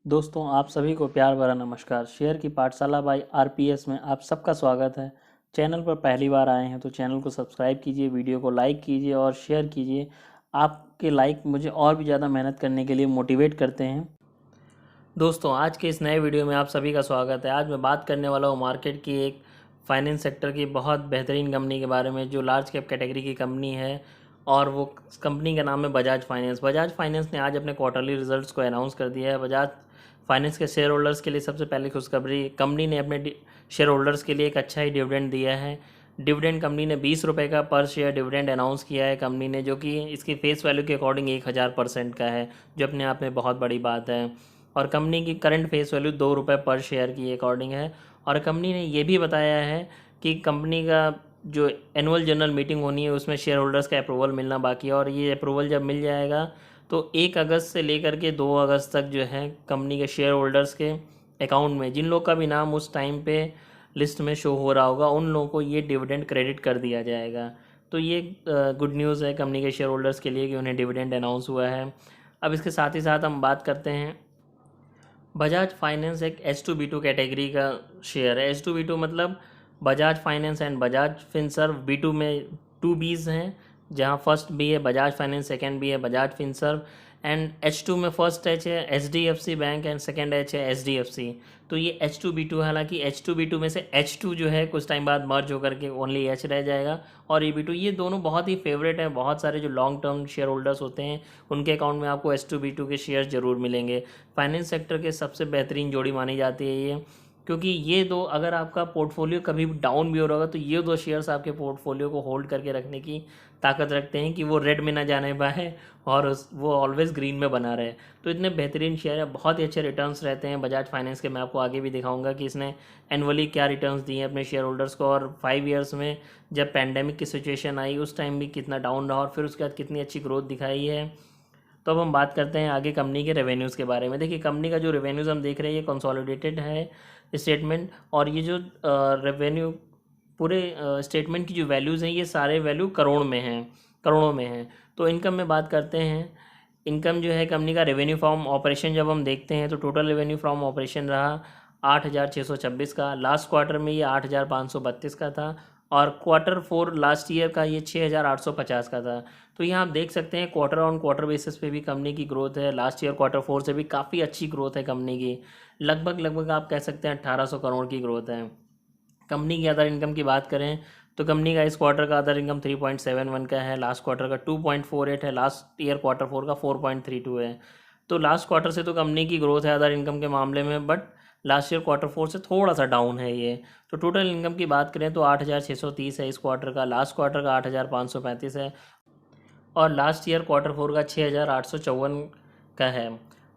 दोस्तों आप सभी को प्यार भरा नमस्कार। शेयर की पाठशाला बाय आरपीएस में आप सबका स्वागत है। चैनल पर पहली बार आए हैं तो चैनल को सब्सक्राइब कीजिए, वीडियो को लाइक कीजिए और शेयर कीजिए। आपके लाइक मुझे और भी ज़्यादा मेहनत करने के लिए मोटिवेट करते हैं। दोस्तों आज के इस नए वीडियो में आप सभी का स्वागत है। आज मैं बात करने वाला हूँ मार्केट की एक फाइनेंस सेक्टर की बहुत बेहतरीन कंपनी के बारे में, जो लार्ज कैप कैटेगरी की कंपनी है और वो कंपनी का नाम है बजाज फाइनेंस। बजाज फाइनेंस ने आज अपने क्वार्टरली रिजल्ट्स को अनाउंस कर दिया है। बजाज फाइनेंस के शेयर होल्डर्स के लिए सबसे पहले खुशखबरी, कंपनी ने अपने शेयर होल्डर्स के लिए एक अच्छा ही डिविडेंड दिया है। डिविडेंड कंपनी ने 20 रुपये का पर शेयर डिविडेंड अनाउंस किया है कंपनी ने, जो कि इसकी फेस वैल्यू के अकॉर्डिंग 1000% का है, जो अपने आप में बहुत बड़ी बात है। और कंपनी की करंट फेस वैल्यू 2 रुपये पर शेयर की अकॉर्डिंग है। और कंपनी ने ये भी बताया है कि कंपनी का जो एनुअल जनरल मीटिंग होनी है उसमें शेयर होल्डर्स का अप्रूवल मिलना बाकी है, और ये अप्रूवल जब मिल जाएगा तो 1 अगस्त से लेकर के 2 अगस्त तक जो है कंपनी के शेयर होल्डर्स के अकाउंट में, जिन लोग का भी नाम उस टाइम पे लिस्ट में शो हो रहा होगा, उन लोगों को ये डिविडेंड क्रेडिट कर दिया जाएगा। तो ये गुड न्यूज़ है कंपनी के शेयर होल्डर्स के लिए कि उन्हें डिविडेंड अनाउंस हुआ है। अब इसके साथ ही साथ हम बात करते हैं, बजाज फाइनेंस एक H2B2 कैटेगरी का शेयर है। H2B2 मतलब Bajaj finance and Bajaj Finserv. B2 में 2 Bs हैं, जहां फर्स्ट बी है बजाज फाइनेंस, सेकंड बी है बजाज फिनसर्व, एंड H2 में फर्स्ट H है HDFC bank and second H है HDFC। तो ये H2B2 है। हालांकि H2B2 में से H2 जो है कुछ टाइम बाद मर्ज होकर के ओनली H रह जाएगा, और ये B2, ये दोनों बहुत ही फेवरेट हैं। बहुत सारे जो लॉन्ग टर्म शेयर होल्डर्स होते हैं उनके अकाउंट में आपको H2B2 के शेयर ज़रूर मिलेंगे। फाइनेंस सेक्टर के सबसे बेहतरीन जोड़ी मानी जाती है ये, क्योंकि ये दो, अगर आपका पोर्टफोलियो कभी डाउन भी हो रहा होगा तो ये दो शेयर्स आपके पोर्टफोलियो को होल्ड करके रखने की ताकत रखते हैं कि वो रेड में ना जाने पाए और वो ऑलवेज ग्रीन में बना रहे। तो इतने बेहतरीन शेयर है, बहुत ही अच्छे रिटर्न्स रहते हैं बजाज फाइनेंस के। मैं आपको आगे भी दिखाऊंगा कि इसने एनुअली क्या रिटर्न्स दिए हैं अपने शेयर होल्डर्स को, और 5 ईयर्स में जब पैंडेमिक की सिचुएशन आई उस टाइम भी कितना डाउन रहा और फिर उसके बाद कितनी अच्छी ग्रोथ दिखाई है। तो अब हम बात करते हैं आगे कंपनी के रेवेन्यूज़ के बारे में। देखिए कंपनी का जो रेवेन्यूज़ हम देख रहे हैं ये कंसोलिडेटेड है स्टेटमेंट, और ये जो रेवेन्यू पूरे स्टेटमेंट की जो वैल्यूज़ हैं ये सारे वैल्यू करोड़ों में हैं। तो इनकम में बात करते हैं। इनकम जो है कंपनी का रेवेन्यू फ्रॉम ऑपरेशन जब हम देखते हैं तो टोटल रेवेन्यू फ्रॉम ऑपरेशन रहा 8,626 का। लास्ट क्वार्टर में ये 8,532 का था, और Q4 लास्ट ईयर का ये 6,850 का था। तो यहाँ आप देख सकते हैं क्वार्टर ऑन क्वार्टर बेसिस पे भी कंपनी की ग्रोथ है। लास्ट ईयर Q4 से भी काफ़ी अच्छी ग्रोथ है कंपनी की, लगभग आप कह सकते हैं 1800 करोड़ की ग्रोथ है। कंपनी की अदर इनकम की बात करें तो कंपनी का इस क्वार्टर का अदर इनकम 3.71 का है, लास्ट क्वार्टर का 2.48 है, लास्ट ईयर Q4 का 4.32 है। तो लास्ट क्वार्टर से तो कंपनी की ग्रोथ है अदर इनकम के मामले में, बट लास्ट ईयर Q4 से थोड़ा सा डाउन है ये। तो टोटल इनकम की बात करें तो 8,630 है इस क्वार्टर का, लास्ट क्वार्टर का 8,535 है, और लास्ट ईयर Q4 का 6,854 का है।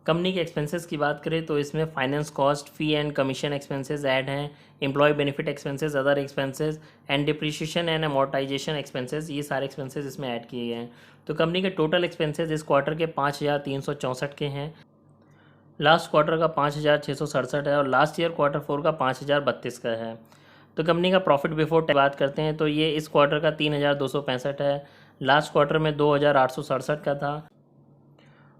कंपनी के एक्सपेंसेस की बात करें तो इसमें finance cost, fee and commission expenses add हैं, employ benefit expenses, other expenses and depreciation and amortisation expenses, ये सारे एक्सपेंसेस इसमें ऐड किए गए हैं। तो कंपनी के टोटल एक्सपेंसेस इस क्वार्टर के 5,364 के हैं, लास्ट क्वार्टर का 5,667 है, और लास्ट ईयर Q4 का 5,032 का है। तो कंपनी का प्रॉफिट बिफोर टैक्स बात करते हैं तो ये इस क्वार्टर का 3,265 है, लास्ट क्वार्टर में 2,867 का था,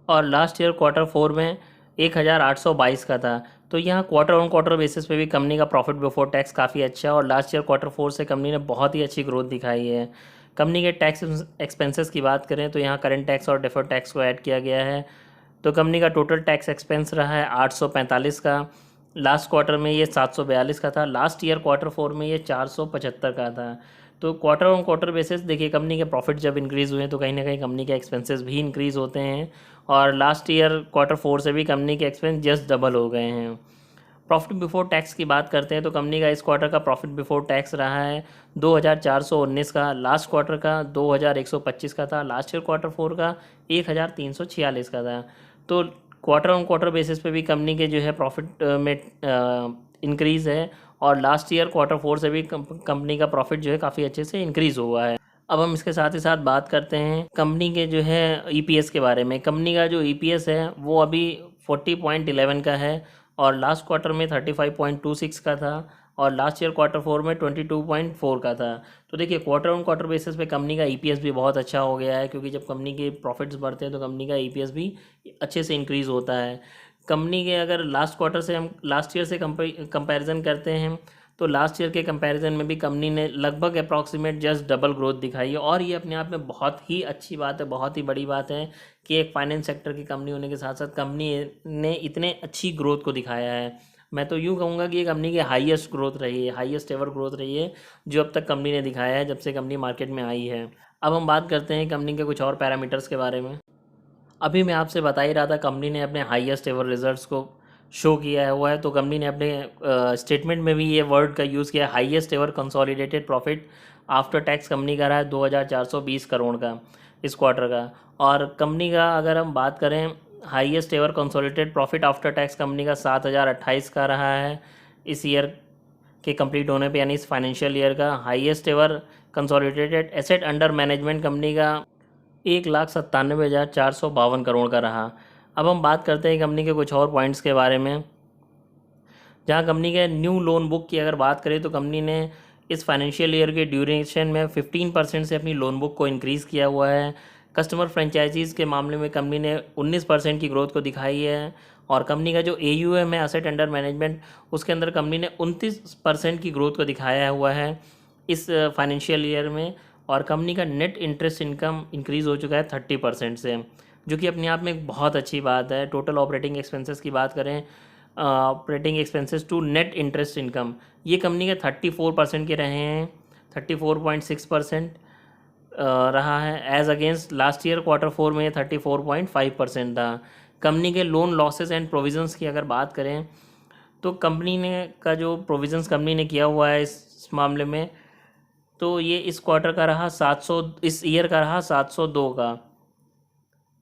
और लास्ट ईयर Q4 में 1,822 का था। तो यहाँ क्वार्टर ऑन क्वार्टर बेसिस पे भी कंपनी का प्रॉफिट बिफोर टैक्स काफ़ी अच्छा है, और लास्ट ईयर Q4 से कंपनी ने बहुत ही अच्छी ग्रोथ दिखाई है। कंपनी के टैक्स एक्सपेंसेस की बात करें तो यहाँ करंट टैक्स और डिफर्ड टैक्स को ऐड किया गया है। तो कंपनी का टोटल टैक्स एक्सपेंस रहा है 845 का, लास्ट क्वार्टर में ये 742 का था, लास्ट ईयर Q4 में ये 475 का था। तो क्वार्टर ऑन क्वार्टर बेसिस देखिए कंपनी के प्रॉफिट जब इंक्रीज़ हुए तो कहीं ना कहीं कंपनी के एक्सपेंसेस भी इंक्रीज़ होते हैं, और लास्ट ईयर Q4 से भी कंपनी के एक्सपेंस जस्ट डबल हो गए हैं। प्रॉफिट बिफोर टैक्स की बात करते हैं तो कंपनी का इस क्वार्टर का प्रॉफिट बिफोर टैक्स रहा है 2,419 का, लास्ट क्वार्टर का 2,125 का था, लास्ट ईयर Q4 का 1,346 का था। तो क्वार्टर ऑन क्वार्टर बेसिस पे भी कंपनी के जो है प्रॉफिट में इंक्रीज़ है, और लास्ट ईयर Q4 से भी कंपनी का प्रॉफिट जो है काफ़ी अच्छे से इंक्रीज़ हुआ है। अब हम इसके साथ ही साथ बात करते हैं कंपनी के जो है ईपीएस के बारे में। कंपनी का जो ईपीएस है वो अभी 40.11 का है, और लास्ट क्वार्टर में 35.26 का था, और लास्ट ईयर Q4 में 22.4 का था। तो देखिए क्वार्टर ऑन क्वार्टर बेसिस पे कंपनी का ईपीएस भी बहुत अच्छा हो गया है, क्योंकि जब कंपनी के प्रॉफिट्स बढ़ते हैं तो कंपनी का ईपीएस भी अच्छे से इंक्रीज़ होता है। कंपनी के अगर लास्ट क्वार्टर से हम लास्ट ईयर से कंपैरिजन करते हैं तो लास्ट ईयर के कंपैरिजन में भी कंपनी ने लगभग अप्रॉक्सीमेट जस्ट डबल ग्रोथ दिखाई है। और ये अपने आप में बहुत ही अच्छी बात है, बहुत ही बड़ी बात है कि एक फाइनेंस सेक्टर की कंपनी होने के साथ साथ कंपनी ने इतने अच्छी ग्रोथ को दिखाया है। मैं तो यूँ कहूँगा कि ये कंपनी की हाईएस्ट ग्रोथ रही है, हाईएस्ट एवर ग्रोथ रही है जो अब तक कंपनी ने दिखाया है जब से कंपनी मार्केट में आई है। अब हम बात करते हैं कंपनी के कुछ और पैरामीटर्स के बारे में। अभी मैं आपसे बता ही रहा था कंपनी ने अपने हाईएस्ट एवर रिजल्ट्स को शो किया हुआ है, तो कंपनी ने अपने स्टेटमेंट में भी ये वर्ड का यूज़ किया है, highest ever consolidated profit after tax company का रहा है 2420 करोड़ का इस क्वार्टर का। और कंपनी का अगर हम बात करें highest ever consolidated profit after tax company का 7028 का रहा है इस ईयर के कंप्लीट होने पे, यानी इस फाइनेंशियल ईयर का। Highest ever consolidated asset under management company का 1,97,452 करोड़ का रहा। अब हम बात करते हैं कंपनी के कुछ और पॉइंट्स के बारे में। जहां कंपनी के न्यू लोन बुक की अगर बात करें तो कंपनी ने इस फाइनेंशियल ईयर के ड्यूरेशन में 15% से अपनी लोन बुक को इंक्रीज़ किया हुआ है। कस्टमर फ्रेंचाइजीज़ के मामले में कंपनी ने 19% की ग्रोथ को दिखाई है। और कंपनी का जो AUM है, एसेट अंडर मैनेजमेंट, उसके अंदर कंपनी ने 29% की ग्रोथ को दिखाया हुआ है इस फाइनेंशियल ईयर में। और कंपनी का नेट इंटरेस्ट इनकम इंक्रीज़ हो चुका है 30% से, जो कि अपने आप में एक बहुत अच्छी बात है। टोटल ऑपरेटिंग एक्सपेंसेस की बात करें, operating expenses to net interest income, ये कंपनी के 34% के रहे हैं, 34.6% रहा है। As against last year quarter 4 में 34.5% था। कंपनी के लोन लॉसेस एंड प्रोविजंस की अगर बात करें तो कंपनी ने का जो प्रोविजंस कंपनी ने किया हुआ है इस मामले में, तो ये इस क्वार्टर का रहा 700, इस ईयर का रहा 702 का।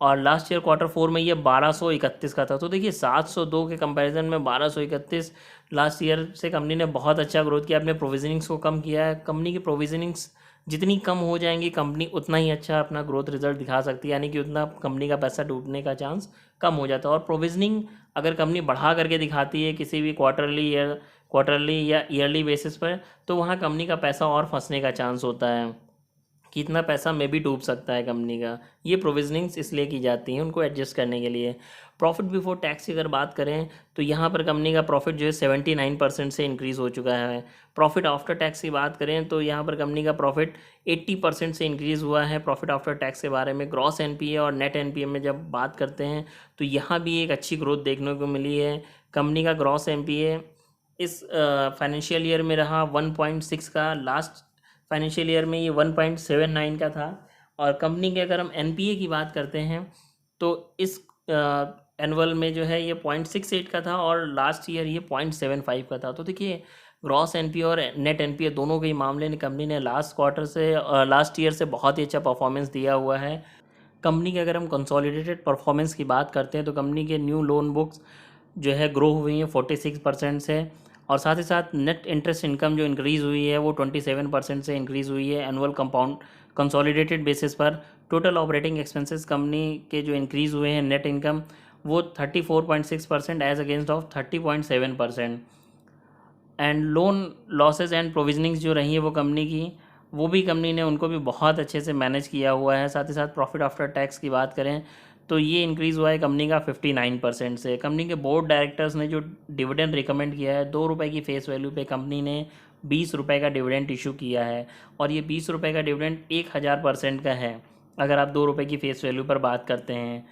और लास्ट ईयर क्वार्टर 4 में ये 1231 का था। तो देखिए 702 के कंपैरिजन में 1231, लास्ट ईयर से कंपनी ने बहुत अच्छा ग्रोथ किया, अपने प्रोविजनिंग्स को कम किया है। कंपनी की प्रोविजनिंग्स जितनी कम हो जाएंगी कंपनी उतना ही अच्छा अपना ग्रोथ रिजल्ट दिखा सकती है, यानी कि उतना कंपनी का पैसा डूबने का चांस कम हो जाता है। और प्रोविजनिंग अगर कंपनी बढ़ा करके दिखाती है किसी भी क्वार्टरली या ईयरली बेसिस पर, तो वहाँ कंपनी का पैसा और फंसने का चांस होता है, कितना पैसा में भी डूब सकता है कंपनी का। ये प्रोविजनिंग्स इसलिए की जाती हैं उनको एडजस्ट करने के लिए। प्रॉफिट बिफोर टैक्स की अगर बात करें तो यहाँ पर कंपनी का प्रॉफिट जो है 79% से इंक्रीज़ हो चुका है। प्रॉफिट आफ्टर टैक्स की बात करें तो यहाँ पर कंपनी का प्रॉफिट 80% से इंक्रीज़ हुआ है। प्रॉफिट आफ्टर टैक्स के बारे में ग्रॉस NPA और नेट NPA में जब बात करते हैं तो यहाँ भी एक अच्छी ग्रोथ देखने को मिली है। कंपनी का ग्रॉस NPA इस फाइनेंशियल ईयर में रहा 1.6 का, लास्ट फाइनेंशियल ईयर में ये 1.79 का था। और कंपनी के अगर हम NPA की बात करते हैं तो इस एनुअल में जो है ये 0.68 का था और लास्ट ईयर ये 0.75 का था। तो देखिए ग्रॉस NPA और नेट NPA दोनों के मामले में कंपनी ने लास्ट ईयर से बहुत ही अच्छा परफॉर्मेंस दिया हुआ है। कंपनी के अगर हम कंसोलिडेटेड परफॉर्मेंस की बात करते हैं तो कंपनी के न्यू लोन बुक्स जो है ग्रो हुई हैं 46% से, और साथ ही साथ नेट इंटरेस्ट इनकम जो इंक्रीज़ हुई है वो 27% से इंक्रीज़ हुई है एनुअल कंपाउंड कंसोलिडेटेड बेसिस पर। टोटल ऑपरेटिंग एक्सपेंसेस कंपनी के जो इंक्रीज़ हुए हैं नेट इनकम वो 34.6% as against of 30.7%। And loan losses and provisionings जो रही है वो कंपनी की, वो भी कंपनी ने उनको भी बहुत अच्छे से मैनेज किया हुआ है। साथ ही साथ प्रॉफिट आफ्टर टैक्स की बात करें तो ये इंक्रीज़ हुआ है कंपनी का 59% से। कंपनी के बोर्ड डायरेक्टर्स ने जो डिविडेंड रिकमेंड किया है 2 रुपये की फेस वैल्यू पे कंपनी ने 20 रुपये का डिविडेंड इशू किया है। और ये 20 रुपये का डिविडेंड 1000% का है अगर आप 2 रुपये की फेस वैल्यू पर बात करते हैं।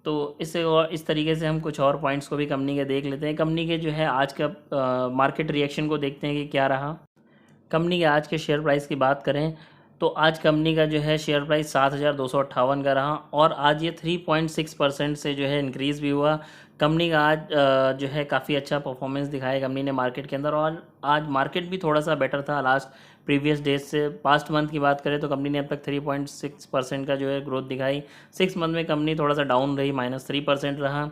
तो इससे और इस तरीके से हम कुछ और पॉइंट्स को भी कंपनी के देख लेते हैं। कंपनी के जो है आज का मार्केट रिएक्शन को देखते हैं कि क्या रहा। कंपनी के आज के शेयर प्राइस की बात करें तो आज कंपनी का जो है शेयर प्राइस 7,258 का रहा और आज ये 3.6% से जो है इंक्रीज़ भी हुआ। कंपनी का आज जो है काफ़ी अच्छा परफॉर्मेंस दिखाया कंपनी ने मार्केट के अंदर, और आज मार्केट भी थोड़ा सा बेटर था लास्ट प्रीवियस डेज से। पास्ट मंथ की बात करें तो कंपनी ने अब तक 3.6% का जो है ग्रोथ दिखाई। 6 मंथ में कंपनी थोड़ा सा डाउन रही, -3% रहा।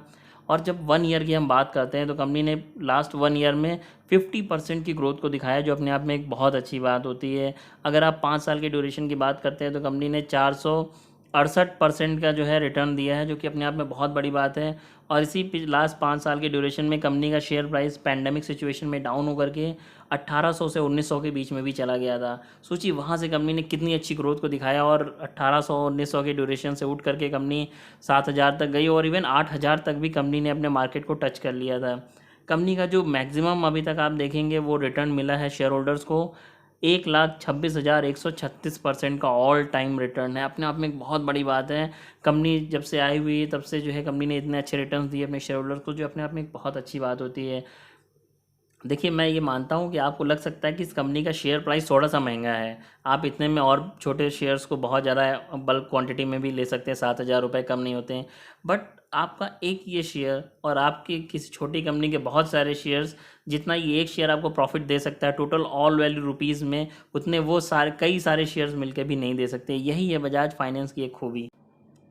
और जब 1 ईयर की हम बात करते हैं तो कंपनी ने लास्ट 1 ईयर में 50% की ग्रोथ को दिखाया, जो अपने आप में एक बहुत अच्छी बात होती है। अगर आप 5 साल के ड्यूरेशन की बात करते हैं तो कंपनी ने 468% का जो है रिटर्न दिया है, जो कि अपने आप में बहुत बड़ी बात है। और इसी लास्ट 5 साल के ड्यूरेशन में कंपनी का शेयर प्राइस पैंडेमिक सिचुएशन में डाउन होकर के 1800 से 1900 के बीच में भी चला गया था। सोचिए वहाँ से कंपनी ने कितनी अच्छी ग्रोथ को दिखाया और 1800-1900 के ड्यूरेशन से उठ करके कंपनी 7000 तक गई और इवन 8000 तक भी कंपनी ने अपने मार्केट को टच कर लिया था। कंपनी का जो मैक्सिमम अभी तक आप देखेंगे वो रिटर्न मिला है शेयर होल्डर्स को 1,26,136% का ऑल टाइम रिटर्न है। अपने आप में एक बहुत बड़ी बात है। कंपनी जब से आई हुई तब से जो है कंपनी ने इतने अच्छे रिटर्न्स दिए अपने शेयर होल्डर्स को, जो अपने आप में एक बहुत अच्छी बात होती है। देखिए मैं ये मानता हूँ कि आपको लग सकता है कि इस कंपनी का शेयर प्राइस थोड़ा सा महंगा है, आप इतने में और छोटे शेयर्स को बहुत ज़्यादा बल्क क्वांटिटी में भी ले सकते हैं, 7,000 रुपये कम नहीं होते हैं। बट आपका एक ये शेयर और आपकी किसी छोटी कंपनी के बहुत सारे शेयर्स, जितना ये एक शेयर आपको प्रॉफिट दे सकता है टोटल ऑल वैल्यू रुपीज़ में, उतने वो कई सारे शेयर्स मिलकर भी नहीं दे सकते। यही है बजाज फाइनेंस की एक खूबी।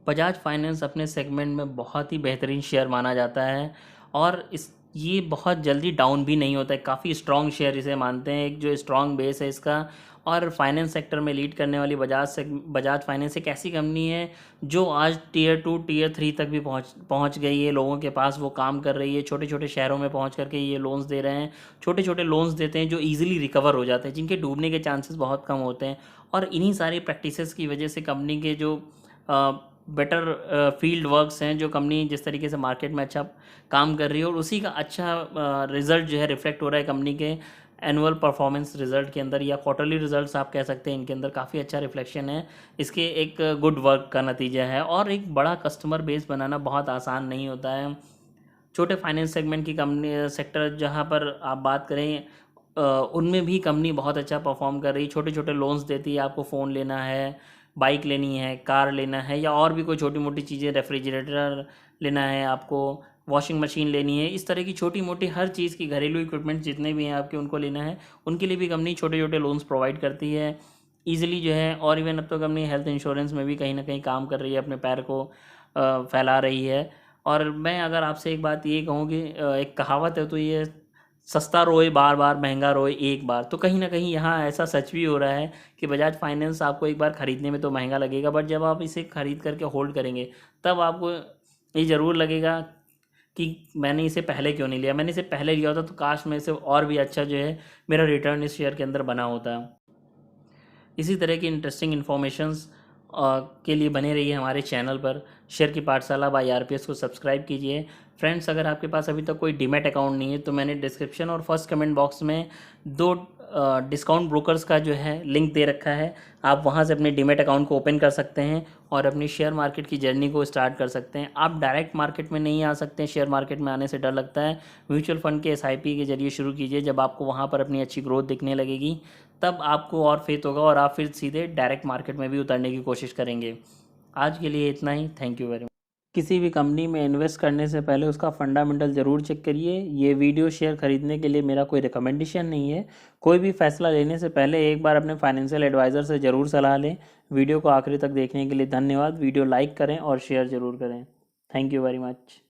बजाज फाइनेंस अपने सेगमेंट में बहुत ही बेहतरीन शेयर माना जाता है और ये बहुत जल्दी डाउन भी नहीं होता है। काफ़ी स्ट्रॉन्ग शेयर इसे मानते हैं, एक जो स्ट्रॉन्ग बेस है इसका। और फाइनेंस सेक्टर में लीड करने वाली बजाज फाइनेंस एक ऐसी कंपनी है जो आज टियर 2 टियर 3 तक भी पहुंच गई है। लोगों के पास वो काम कर रही है, छोटे छोटे शहरों में पहुंच करके ये लोन्स दे रहे हैं। छोटे छोटे लोन्स देते हैं जो ईजिली रिकवर हो जाते हैं, जिनके डूबने के चांसेस बहुत कम होते हैं। और इन्हीं सारी प्रैक्टिसेस की वजह से कंपनी के जो बेटर फील्ड वर्क्स हैं, जो कंपनी जिस तरीके से मार्केट में अच्छा काम कर रही है और उसी का अच्छा रिजल्ट जो है रिफ्लेक्ट हो रहा है कंपनी के एनुअल परफॉर्मेंस रिजल्ट के अंदर, या क्वार्टरली रिजल्ट्स आप कह सकते हैं। इनके अंदर काफ़ी अच्छा रिफ्लेक्शन है, इसके एक गुड वर्क का नतीजा है। और एक बड़ा कस्टमर बेस बनाना बहुत आसान नहीं होता है। छोटे फाइनेंस सेगमेंट की कंपनी सेक्टर जहाँ पर आप बात करें उनमें भी कंपनी बहुत अच्छा परफॉर्म कर रही है। छोटे छोटे लोन्स देती है, आपको फ़ोन लेना है, बाइक लेनी है, कार लेना है, या और भी कोई छोटी मोटी चीज़ें, रेफ्रिजरेटर लेना है आपको, वॉशिंग मशीन लेनी है, इस तरह की छोटी मोटी हर चीज़ की घरेलू इक्विपमेंट जितने भी हैं आपके उनको लेना है, उनके लिए भी कंपनी छोटे छोटे लोन्स प्रोवाइड करती है ईजिली जो है। और इवन अब तो कंपनी हेल्थ इंश्योरेंस में भी कहीं ना कहीं काम कर रही है, अपने पैर को फैला रही है। और मैं अगर आपसे एक बात ये कहूँ कि एक कहावत है तो ये, सस्ता रोए बार बार, महंगा रोए एक बार। तो कहीं ना कहीं यहाँ ऐसा सच भी हो रहा है कि बजाज फाइनेंस आपको एक बार ख़रीदने में तो महंगा लगेगा, बट जब आप इसे ख़रीद करके होल्ड करेंगे तब आपको ये ज़रूर लगेगा कि मैंने इसे पहले क्यों नहीं लिया, मैंने इसे पहले लिया होता तो काश में से और भी अच्छा जो है मेरा रिटर्न इस शेयर के अंदर बना होता। इसी तरह की इंटरेस्टिंग इन्फॉर्मेशंस के लिए बने रहिए हमारे चैनल पर। शेयर की पाठशाला बाय आरपीएस को सब्सक्राइब कीजिए। फ्रेंड्स, अगर आपके पास अभी तक कोई डीमैट अकाउंट नहीं है तो मैंने डिस्क्रिप्शन और फर्स्ट कमेंट बॉक्स में 2 डिस्काउंट ब्रोकर्स का जो है लिंक दे रखा है। आप वहां से अपने डीमैट अकाउंट को ओपन कर सकते हैं और अपनी शेयर मार्केट की जर्नी को स्टार्ट कर सकते हैं। आप डायरेक्ट मार्केट में नहीं आ सकते हैं, शेयर मार्केट में आने से डर लगता है। म्यूचुअल फंड के एसआईपी के जरिए शुरू कीजिए। जब आपको वहाँ पर अपनी अच्छी ग्रोथ दिखने लगेगी तब आपको और फेथ होगा और आप फिर सीधे डायरेक्ट मार्केट में भी उतरने की कोशिश करेंगे। आज के लिए इतना ही। Thank you very much. किसी भी कंपनी में इन्वेस्ट करने से पहले उसका फंडामेंटल ज़रूर चेक करिए। ये वीडियो शेयर खरीदने के लिए मेरा कोई रिकमेंडेशन नहीं है। कोई भी फैसला लेने से पहले एक बार अपने फाइनेंशियल एडवाइज़र से ज़रूर सलाह लें। वीडियो को आखिरी तक देखने के लिए धन्यवाद। वीडियो लाइक करें और शेयर ज़रूर करें। Thank you very much.